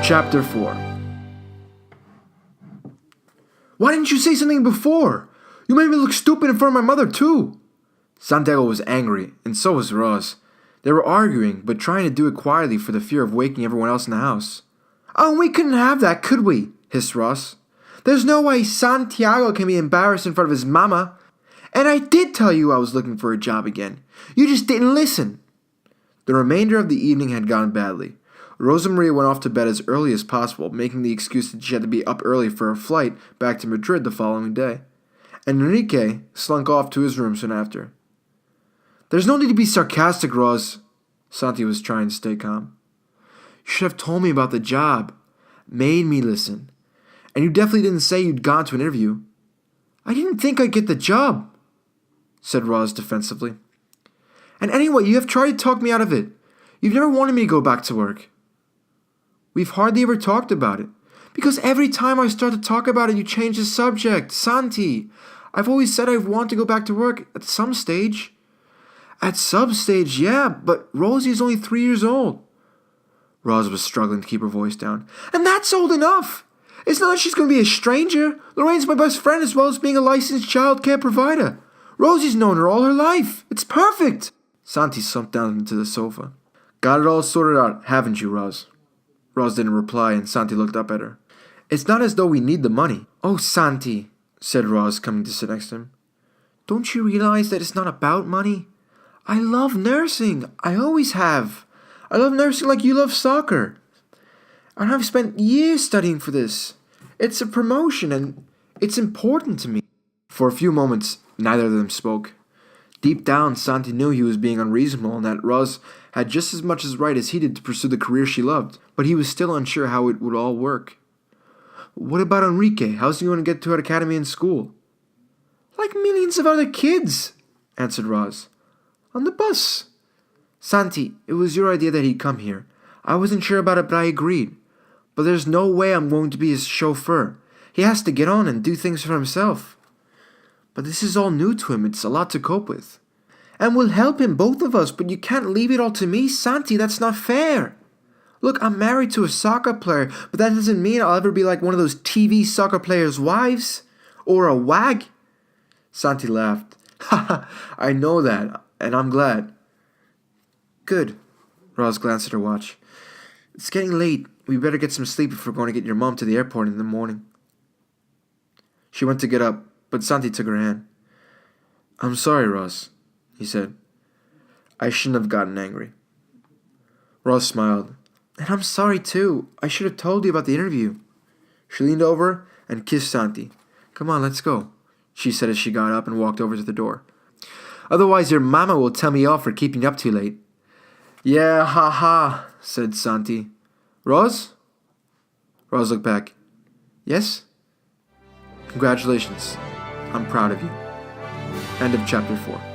Chapter 4. Why didn't you say something before? You made me look stupid in front of my mother, too. Santiago was angry, and so was Roz. They were arguing, but trying to do it quietly for the fear of waking everyone else in the house. Oh, we couldn't have that, could we? Hissed Roz. There's no way Santiago can be embarrassed in front of his mama. And I did tell you I was looking for a job again. You just didn't listen. The remainder of the evening had gone badly. Rosa Maria went off to bed as early as possible, making the excuse that she had to be up early for a flight back to Madrid the following day. And Enrique slunk off to his room soon after. There's no need to be sarcastic, Roz. Santi was trying to stay calm. You should have told me about the job. Made me listen. And you definitely didn't say you'd gone to an interview. I didn't think I'd get the job, said Roz defensively. And anyway, you have tried to talk me out of it. You've never wanted me to go back to work. We've hardly ever talked about it. Because every time I start to talk about it, you change the subject. Santi, I've always said I want to go back to work at some stage. At some stage, yeah, but Rosie is only 3 years old. Roz was struggling to keep her voice down. And that's old enough. It's not like she's going to be a stranger. Lorraine's my best friend as well as being a licensed child care provider. Rosie's known her all her life. It's perfect. Santi slumped down into the sofa. Got it all sorted out, haven't you, Roz? Roz didn't reply, and Santi looked up at her. It's not as though we need the money. Oh, Santi, said Roz, coming to sit next to him. Don't you realize that it's not about money? I love nursing. I always have. I love nursing like you love soccer. And I've spent years studying for this. It's a promotion, and it's important to me. For a few moments, neither of them spoke. Deep down, Santi knew he was being unreasonable and that Roz had just as much as right as he did to pursue the career she loved, but he was still unsure how it would all work. What about Enrique? How's he going to get to an academy and school? Like millions of other kids, answered Roz. On the bus. Santi, it was your idea that he'd come here. I wasn't sure about it, but I agreed. But there's no way I'm going to be his chauffeur. He has to get on and do things for himself. But this is all new to him. It's a lot to cope with. And we'll help him, both of us, but you can't leave it all to me, Santi. That's not fair. Look, I'm married to a soccer player, but that doesn't mean I'll ever be like one of those TV soccer players' wives. Or a wag. Santi laughed. Haha, I know that, and I'm glad. Good. Roz glanced at her watch. It's getting late. We better get some sleep if we're going to get your mom to the airport in the morning. She went to get up, but Santi took her hand. I'm sorry, Roz, he said. I shouldn't have gotten angry. Roz smiled. And I'm sorry too. I should have told you about the interview. She leaned over and kissed Santi. Come on, let's go, she said as she got up and walked over to the door. Otherwise your mama will tell me off for keeping you up too late. Yeah, ha, said Santi. Roz? Roz looked back. Yes? Congratulations. I'm proud of you. End of chapter 4.